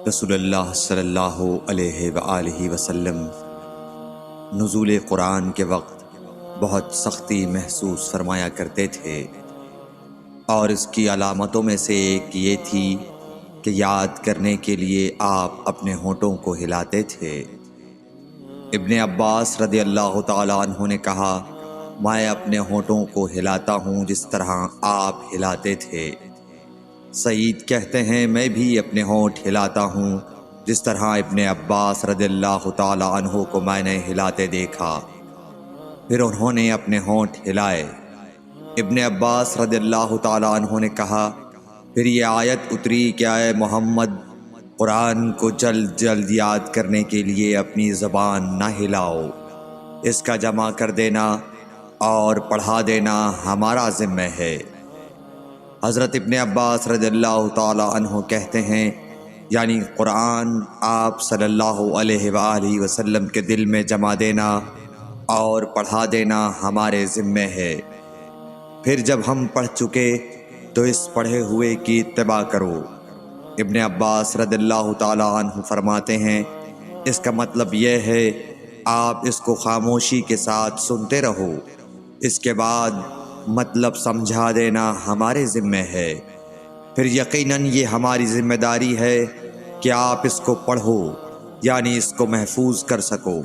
رسول اللہ صلی اللہ علیہ وآلہ وسلم نزول قرآن کے وقت بہت سختی محسوس فرمایا کرتے تھے، اور اس کی علامتوں میں سے ایک یہ تھی کہ یاد کرنے کے لیے آپ اپنے ہونٹوں کو ہلاتے تھے۔ ابن عباس رضی اللہ تعالیٰ عنہ نے کہا، میں اپنے ہونٹوں کو ہلاتا ہوں جس طرح آپ ہلاتے تھے۔ سعید کہتے ہیں، میں بھی اپنے ہونٹ ہلاتا ہوں جس طرح ابن عباس رضی اللہ تعالیٰ عنہ کو میں نے ہلاتے دیکھا۔ پھر انہوں نے اپنے ہونٹ ہلائے۔ ابن عباس رضی اللہ تعالیٰ عنہ نے کہا، پھر یہ آیت اتری کہ اے محمد، قرآن کو جلد جلد یاد کرنے کے لیے اپنی زبان نہ ہلاؤ، اس کا جمع کر دینا اور پڑھا دینا ہمارا ذمہ ہے۔ حضرت ابن عباس رضی اللہ تعالیٰ عنہ کہتے ہیں، یعنی قرآن آپ صلی اللہ علیہ وآلہ وسلم کے دل میں جمع دینا اور پڑھا دینا ہمارے ذمہ ہے۔ پھر جب ہم پڑھ چکے تو اس پڑھے ہوئے کی اتباع کرو۔ ابن عباس رضی اللہ تعالیٰ عنہ فرماتے ہیں، اس کا مطلب یہ ہے آپ اس کو خاموشی کے ساتھ سنتے رہو، اس کے بعد مطلب سمجھا دینا ہمارے ذمہ ہے۔ پھر یقیناً یہ ہماری ذمہ داری ہے کہ آپ اس کو پڑھو، یعنی اس کو محفوظ کر سکو۔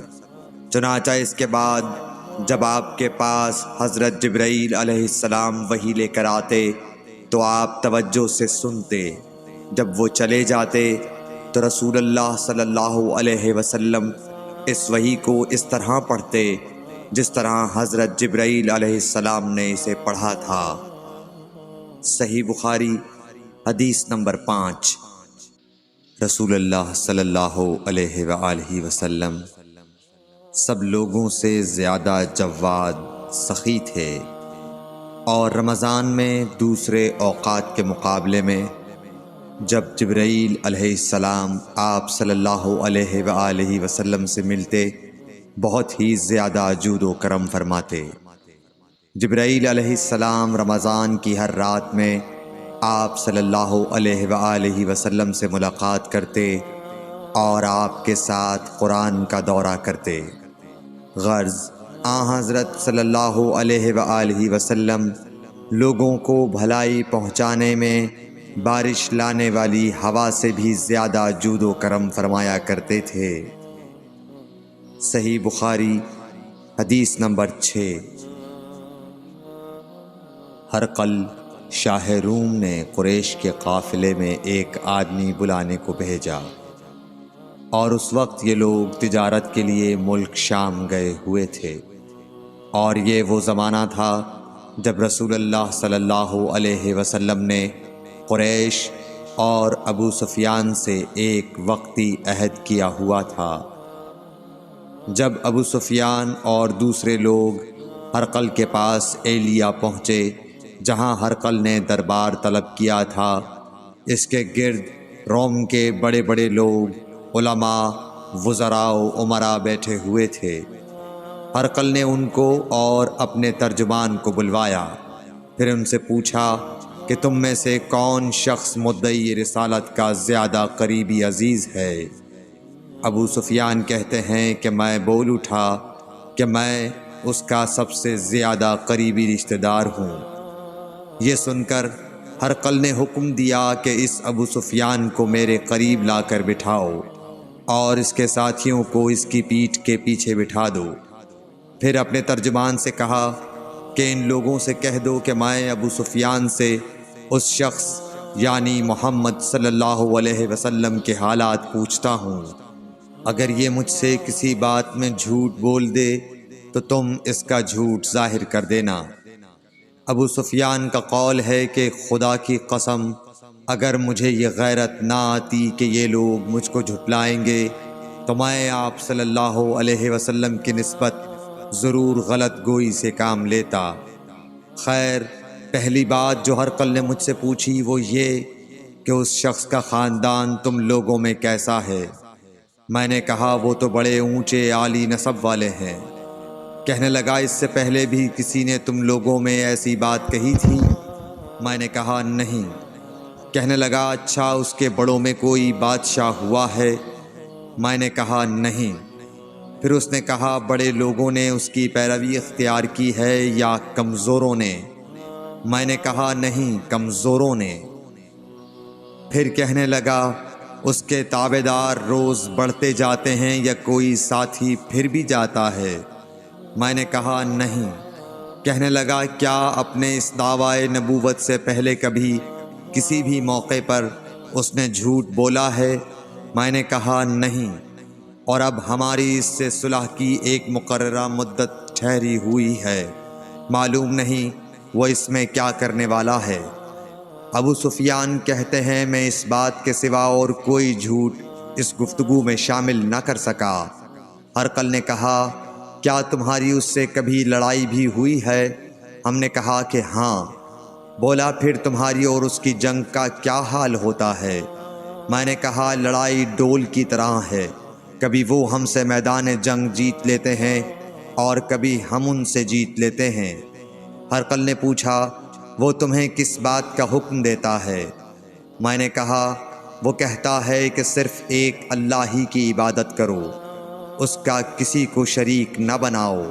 چنانچہ اس کے بعد جب آپ کے پاس حضرت جبرائیل علیہ السلام وحی لے کر آتے تو آپ توجہ سے سنتے۔ جب وہ چلے جاتے تو رسول اللہ صلی اللہ علیہ وسلم اس وحی کو اس طرح پڑھتے جس طرح حضرت جبرائیل علیہ السلام نے اسے پڑھا تھا۔ صحیح بخاری حدیث نمبر 5۔ رسول اللہ صلی اللہ علیہ وآلہ وسلم سب لوگوں سے زیادہ جواد، سخی تھے، اور رمضان میں دوسرے اوقات کے مقابلے میں جب جبرائیل علیہ السلام آپ صلی اللہ علیہ وآلہ وسلم سے ملتے بہت ہی زیادہ جود و کرم فرماتے۔ جبرائیل علیہ السلام رمضان کی ہر رات میں آپ صلی اللہ علیہ وآلہ وسلم سے ملاقات کرتے اور آپ کے ساتھ قرآن کا دورہ کرتے۔ غرض حضرت صلی اللہ علیہ وآلہ وسلم لوگوں کو بھلائی پہنچانے میں بارش لانے والی ہوا سے بھی زیادہ جود و کرم فرمایا کرتے تھے۔ صحیح بخاری حدیث نمبر 6۔ ہرقل شاہ روم نے قریش کے قافلے میں ایک آدمی بلانے کو بھیجا، اور اس وقت یہ لوگ تجارت کے لیے ملک شام گئے ہوئے تھے، اور یہ وہ زمانہ تھا جب رسول اللہ صلی اللہ علیہ وسلم نے قریش اور ابو سفیان سے ایک وقتی عہد کیا ہوا تھا۔ جب ابو سفیان اور دوسرے لوگ ہرقل کے پاس ایلیا پہنچے جہاں ہرقل نے دربار طلب کیا تھا، اس کے گرد روم کے بڑے بڑے لوگ، علماء، وزراء و امراء بیٹھے ہوئے تھے۔ ہرقل نے ان کو اور اپنے ترجمان کو بلوایا، پھر ان سے پوچھا کہ تم میں سے کون شخص مدعی رسالت کا زیادہ قریبی عزیز ہے؟ ابو سفیان کہتے ہیں کہ میں بول اٹھا کہ میں اس کا سب سے زیادہ قریبی رشتہ دار ہوں۔ یہ سن کر ہرقل نے حکم دیا کہ اس ابو سفیان کو میرے قریب لا کر بٹھاؤ اور اس کے ساتھیوں کو اس کی پیٹھ کے پیچھے بٹھا دو۔ پھر اپنے ترجمان سے کہا کہ ان لوگوں سے کہہ دو کہ میں ابو سفیان سے اس شخص یعنی محمد صلی اللہ علیہ وسلم کے حالات پوچھتا ہوں، اگر یہ مجھ سے کسی بات میں جھوٹ بول دے تو تم اس کا جھوٹ ظاہر کر دینا۔ ابو سفیان کا قول ہے کہ خدا کی قسم، اگر مجھے یہ غیرت نہ آتی کہ یہ لوگ مجھ کو جھٹلائیں گے تو میں آپ صلی اللہ علیہ وسلم کی نسبت ضرور غلط گوئی سے کام لیتا۔ خیر، پہلی بات جو ہرقل نے مجھ سے پوچھی وہ یہ کہ اس شخص کا خاندان تم لوگوں میں کیسا ہے؟ میں نے کہا وہ تو بڑے اونچے عالی نسب والے ہیں۔ کہنے لگا اس سے پہلے بھی کسی نے تم لوگوں میں ایسی بات کہی تھی؟ میں نے کہا نہیں۔ کہنے لگا اچھا اس کے بڑوں میں کوئی بادشاہ ہوا ہے؟ میں نے کہا نہیں۔ پھر اس نے کہا بڑے لوگوں نے اس کی پیروی اختیار کی ہے یا کمزوروں نے؟ میں نے کہا نہیں، کمزوروں نے۔ پھر کہنے لگا اس کے تابعدار روز بڑھتے جاتے ہیں یا کوئی ساتھی پھر بھی جاتا ہے؟ میں نے کہا نہیں۔ کہنے لگا کیا اپنے اس دعوی نبوت سے پہلے کبھی کسی بھی موقع پر اس نے جھوٹ بولا ہے؟ میں نے کہا نہیں۔ اور اب ہماری اس سے صلح کی ایک مقررہ مدت ٹھہری ہوئی ہے، معلوم نہیں وہ اس میں کیا کرنے والا ہے۔ ابو سفیان کہتے ہیں میں اس بات کے سوا اور کوئی جھوٹ اس گفتگو میں شامل نہ کر سکا۔ ہرقل نے کہا کیا تمہاری اس سے کبھی لڑائی بھی ہوئی ہے؟ ہم نے کہا کہ ہاں۔ بولا پھر تمہاری اور اس کی جنگ کا کیا حال ہوتا ہے؟ میں نے کہا لڑائی ڈول کی طرح ہے، کبھی وہ ہم سے میدان جنگ جیت لیتے ہیں اور کبھی ہم ان سے جیت لیتے ہیں۔ ہرقل نے پوچھا وہ تمہیں کس بات کا حکم دیتا ہے؟ میں نے کہا وہ کہتا ہے کہ صرف ایک اللہ ہی کی عبادت کرو، اس کا کسی کو شریک نہ بناؤ،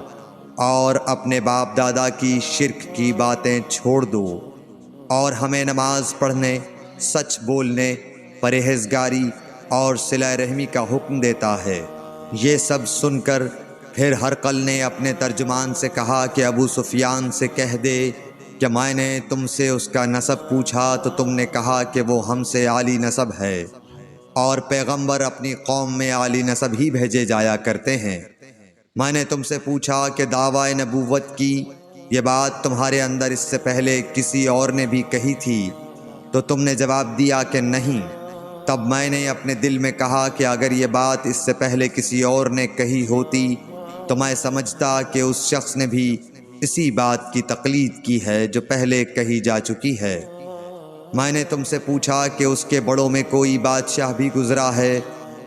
اور اپنے باپ دادا کی شرک کی باتیں چھوڑ دو، اور ہمیں نماز پڑھنے، سچ بولنے، پرہیزگاری اور صلہ رحمی کا حکم دیتا ہے۔ یہ سب سن کر پھر ہرقل نے اپنے ترجمان سے کہا کہ ابو سفیان سے کہہ دے کہ میں نے تم سے اس کا نسب پوچھا تو تم نے کہا کہ وہ ہم سے عالی نسب ہے، اور پیغمبر اپنی قوم میں عالی نسب ہی بھیجے جایا کرتے ہیں۔ میں نے تم سے پوچھا کہ دعوی نبوت کی یہ بات تمہارے اندر اس سے پہلے کسی اور نے بھی کہی تھی؟ تو تم نے جواب دیا کہ نہیں۔ تب میں نے اپنے دل میں کہا کہ اگر یہ بات اس سے پہلے کسی اور نے کہی ہوتی تو میں سمجھتا کہ اس شخص نے بھی اسی بات کی تقلید کی ہے جو پہلے کہی جا چکی ہے۔ میں نے تم سے پوچھا کہ اس کے بڑوں میں کوئی بادشاہ بھی گزرا ہے؟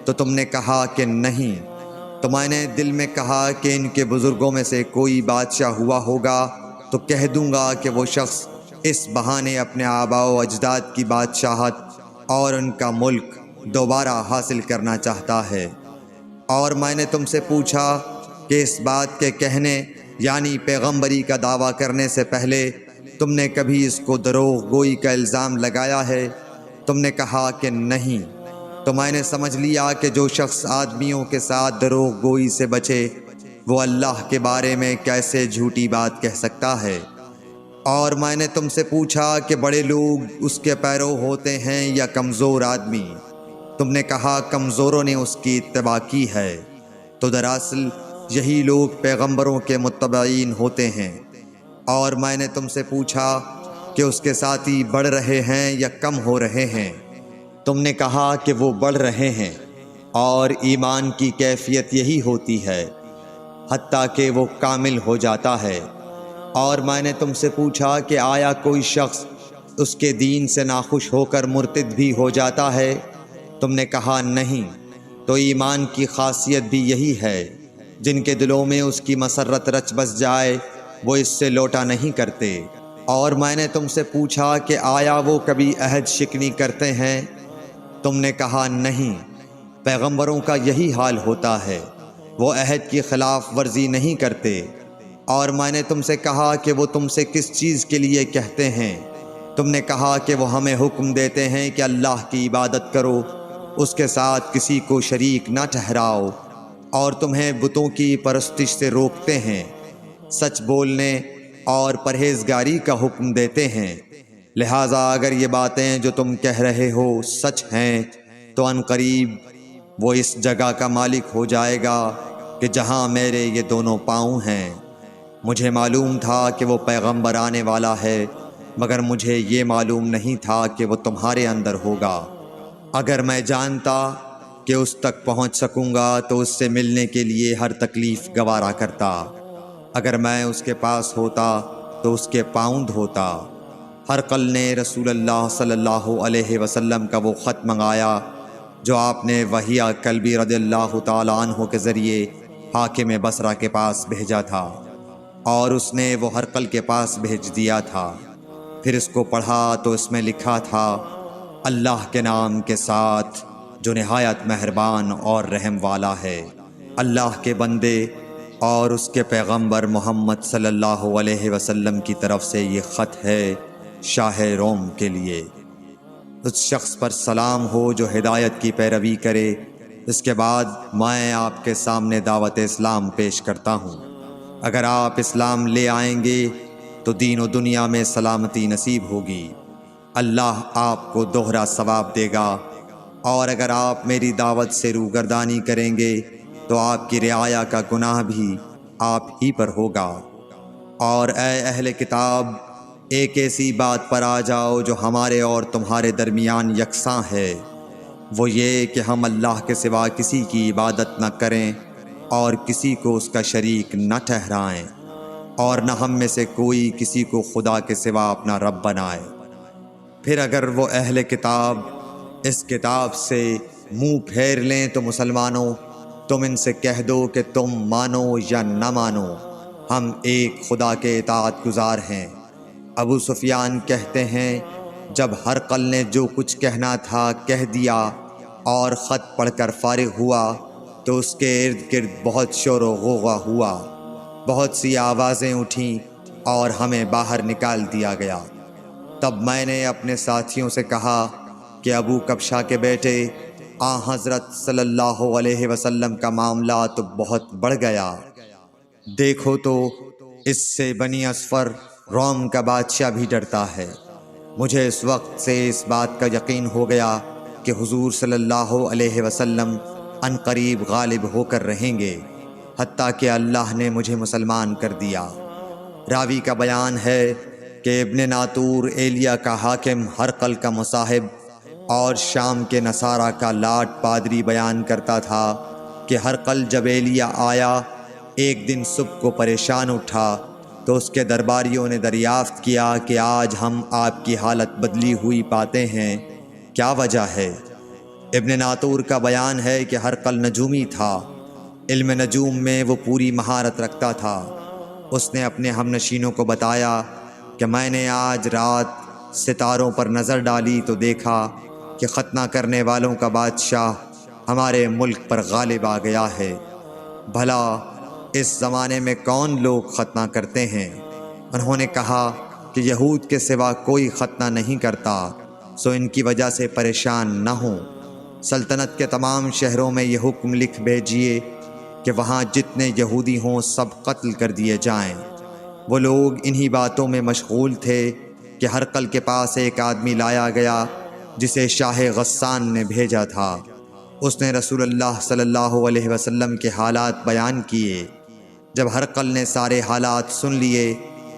تو تم نے کہا کہ نہیں۔ تو میں نے دل میں کہا کہ ان کے بزرگوں میں سے کوئی بادشاہ ہوا ہوگا تو کہہ دوں گا کہ وہ شخص اس بہانے اپنے آباء و اجداد کی بادشاہت اور ان کا ملک دوبارہ حاصل کرنا چاہتا ہے۔ اور میں نے تم سے پوچھا کہ اس بات کے کہنے یعنی پیغمبری کا دعویٰ کرنے سے پہلے تم نے کبھی اس کو دروغ گوئی کا الزام لگایا ہے؟ تم نے کہا کہ نہیں۔ تو میں نے سمجھ لیا کہ جو شخص آدمیوں کے ساتھ دروغ گوئی سے بچے وہ اللہ کے بارے میں کیسے جھوٹی بات کہہ سکتا ہے۔ اور میں نے تم سے پوچھا کہ بڑے لوگ اس کے پیرو ہوتے ہیں یا کمزور آدمی؟ تم نے کہا کمزوروں نے اس کی اتباع کی ہے۔ تو دراصل یہی لوگ پیغمبروں کے متبعین ہوتے ہیں۔ اور میں نے تم سے پوچھا کہ اس کے ساتھی بڑھ رہے ہیں یا کم ہو رہے ہیں؟ تم نے کہا کہ وہ بڑھ رہے ہیں، اور ایمان کی کیفیت یہی ہوتی ہے حتیٰ کہ وہ کامل ہو جاتا ہے۔ اور میں نے تم سے پوچھا کہ آیا کوئی شخص اس کے دین سے ناخوش ہو کر مرتد بھی ہو جاتا ہے؟ تم نے کہا نہیں۔ تو ایمان کی خاصیت بھی یہی ہے، جن کے دلوں میں اس کی مسرت رچ بس جائے وہ اس سے لوٹا نہیں کرتے۔ اور میں نے تم سے پوچھا کہ آیا وہ کبھی عہد شکنی کرتے ہیں؟ تم نے کہا نہیں۔ پیغمبروں کا یہی حال ہوتا ہے، وہ عہد کی خلاف ورزی نہیں کرتے۔ اور میں نے تم سے کہا کہ وہ تم سے کس چیز کے لیے کہتے ہیں؟ تم نے کہا کہ وہ ہمیں حکم دیتے ہیں کہ اللہ کی عبادت کرو، اس کے ساتھ کسی کو شریک نہ ٹھہراؤ، اور تمہیں بتوں کی پرستش سے روکتے ہیں، سچ بولنے اور پرہیزگاری کا حکم دیتے ہیں۔ لہٰذا اگر یہ باتیں جو تم کہہ رہے ہو سچ ہیں تو ان قریب وہ اس جگہ کا مالک ہو جائے گا کہ جہاں میرے یہ دونوں پاؤں ہیں۔ مجھے معلوم تھا کہ وہ پیغمبر آنے والا ہے، مگر مجھے یہ معلوم نہیں تھا کہ وہ تمہارے اندر ہوگا۔ اگر میں جانتا کہ اس تک پہنچ سکوں گا تو اس سے ملنے کے لیے ہر تکلیف گوارا کرتا۔ اگر میں اس کے پاس ہوتا تو اس کے پاؤں دھوتا۔ ہرقل نے رسول اللہ صلی اللہ علیہ وسلم کا وہ خط منگایا جو آپ نے وحیہ کلبی رضی اللہ تعالیٰ عنہ کے ذریعے حاکم بصرہ کے پاس بھیجا تھا، اور اس نے وہ ہرقل کے پاس بھیج دیا تھا۔ پھر اس کو پڑھا تو اس میں لکھا تھا اللہ کے نام کے ساتھ جو نہایت مہربان اور رحم والا ہے۔ اللہ کے بندے اور اس کے پیغمبر محمد صلی اللہ علیہ وسلم کی طرف سے یہ خط ہے شاہ روم کے لیے۔ اس شخص پر سلام ہو جو ہدایت کی پیروی کرے۔ اس کے بعد میں آپ کے سامنے دعوت اسلام پیش کرتا ہوں۔ اگر آپ اسلام لے آئیں گے تو دین و دنیا میں سلامتی نصیب ہوگی، اللہ آپ کو دوہرا ثواب دے گا، اور اگر آپ میری دعوت سے روگردانی کریں گے تو آپ کی رعایا کا گناہ بھی آپ ہی پر ہوگا۔ اور اے اہل کتاب، ایک ایسی بات پر آ جاؤ جو ہمارے اور تمہارے درمیان یکساں ہے، وہ یہ کہ ہم اللہ کے سوا کسی کی عبادت نہ کریں اور کسی کو اس کا شریک نہ ٹھہرائیں، اور نہ ہم میں سے کوئی کسی کو خدا کے سوا اپنا رب بنائے۔ پھر اگر وہ اہل کتاب اس کتاب سے منہ پھیر لیں تو مسلمانوں، تم ان سے کہہ دو کہ تم مانو یا نہ مانو، ہم ایک خدا کے اطاعت گزار ہیں۔ ابو سفیان کہتے ہیں جب ہرقل نے جو کچھ کہنا تھا کہہ دیا اور خط پڑھ کر فارغ ہوا تو اس کے ارد گرد بہت شور و غوغا ہوا، بہت سی آوازیں اٹھیں اور ہمیں باہر نکال دیا گیا۔ تب میں نے اپنے ساتھیوں سے کہا کہ ابو کبشہ کے بیٹے حضرت صلی اللہ علیہ وسلم کا معاملہ تو بہت بڑھ گیا۔ دیکھو تو اس سے بنی اصفر روم کا بادشاہ بھی ڈرتا ہے۔ مجھے اس وقت سے اس بات کا یقین ہو گیا کہ حضور صلی اللہ علیہ وسلم عنقریب غالب ہو کر رہیں گے، حتیٰ کہ اللہ نے مجھے مسلمان کر دیا۔ راوی کا بیان ہے کہ ابن ناطور ایلیا کا حاکم ہرقل کا مصاحب اور شام کے نصارہ کا لاٹ پادری بیان کرتا تھا کہ ہرقل جب ایلیا آیا ایک دن صبح کو پریشان اٹھا تو اس کے درباریوں نے دریافت کیا کہ آج ہم آپ کی حالت بدلی ہوئی پاتے ہیں، کیا وجہ ہے؟ ابن ناطور کا بیان ہے کہ ہرقل نجومی تھا، علم نجوم میں وہ پوری مہارت رکھتا تھا۔ اس نے اپنے ہم نشینوں کو بتایا کہ میں نے آج رات ستاروں پر نظر ڈالی تو دیکھا کہ ختنہ کرنے والوں کا بادشاہ ہمارے ملک پر غالب آ گیا ہے۔ بھلا اس زمانے میں کون لوگ ختنہ کرتے ہیں؟ انہوں نے کہا کہ یہود کے سوا کوئی ختنہ نہیں کرتا، سو ان کی وجہ سے پریشان نہ ہوں۔ سلطنت کے تمام شہروں میں یہ حکم لکھ بھیجیے کہ وہاں جتنے یہودی ہوں سب قتل کر دیے جائیں۔ وہ لوگ انہی باتوں میں مشغول تھے کہ ہرقل کے پاس ایک آدمی لایا گیا جسے شاہ غسان نے بھیجا تھا۔ اس نے رسول اللہ صلی اللہ علیہ وسلم کے حالات بیان کیے۔ جب ہرقل نے سارے حالات سن لیے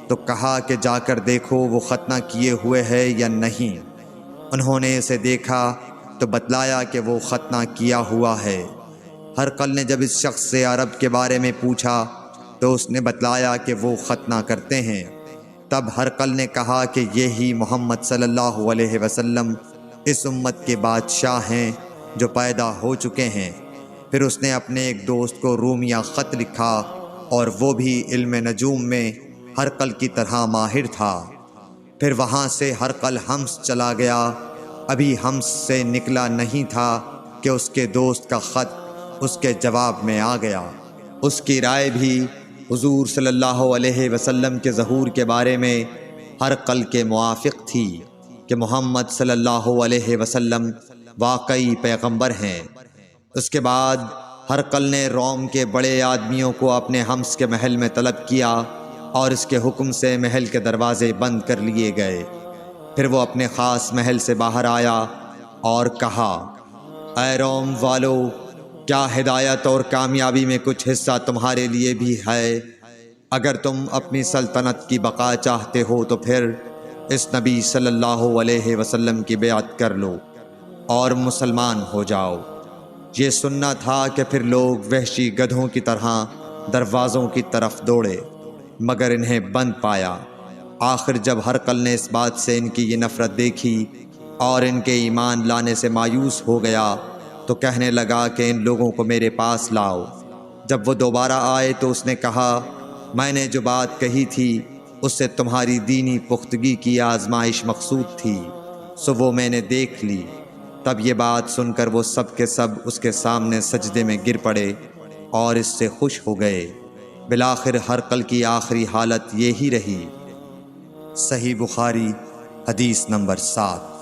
تو کہا کہ جا کر دیکھو وہ ختنہ کیے ہوئے ہے یا نہیں۔ انہوں نے اسے دیکھا تو بتلایا کہ وہ ختنہ کیا ہوا ہے۔ ہرقل نے جب اس شخص سے عرب کے بارے میں پوچھا تو اس نے بتلایا کہ وہ ختنہ کرتے ہیں۔ تب ہرقل نے کہا کہ یہی محمد صلی اللہ علیہ وسلم اس امت کے بادشاہ ہیں جو پیدا ہو چکے ہیں۔ پھر اس نے اپنے ایک دوست کو رومیہ خط لکھا، اور وہ بھی علم نجوم میں ہرقل کی طرح ماہر تھا۔ پھر وہاں سے ہرقل حمص چلا گیا۔ ابھی حمص سے نکلا نہیں تھا کہ اس کے دوست کا خط اس کے جواب میں آ گیا۔ اس کی رائے بھی حضور صلی اللہ علیہ وسلم کے ظہور کے بارے میں ہرقل کے موافق تھی کہ محمد صلی اللہ علیہ وسلم واقعی پیغمبر ہیں۔ اس کے بعد ہرقل نے روم کے بڑے آدمیوں کو اپنے حمص کے محل میں طلب کیا اور اس کے حکم سے محل کے دروازے بند کر لیے گئے۔ پھر وہ اپنے خاص محل سے باہر آیا اور کہا، اے روم والو، کیا ہدایت اور کامیابی میں کچھ حصہ تمہارے لیے بھی ہے؟ اگر تم اپنی سلطنت کی بقا چاہتے ہو تو پھر اس نبی صلی اللہ علیہ وسلم کی بیعت کر لو اور مسلمان ہو جاؤ۔ یہ سننا تھا کہ پھر لوگ وحشی گدھوں کی طرح دروازوں کی طرف دوڑے، مگر انہیں بند پایا۔ آخر جب ہرقل نے اس بات سے ان کی یہ نفرت دیکھی اور ان کے ایمان لانے سے مایوس ہو گیا تو کہنے لگا کہ ان لوگوں کو میرے پاس لاؤ۔ جب وہ دوبارہ آئے تو اس نے کہا، میں نے جو بات کہی تھی اس سے تمہاری دینی پختگی کی آزمائش مقصود تھی۔ سو وہ میں نے دیکھ لی۔ تب یہ بات سن کر وہ سب کے سب اس کے سامنے سجدے میں گر پڑے اور اس سے خوش ہو گئے۔ بالآخر ہرقل کی آخری حالت یہی رہی۔ صحیح بخاری حدیث نمبر 7۔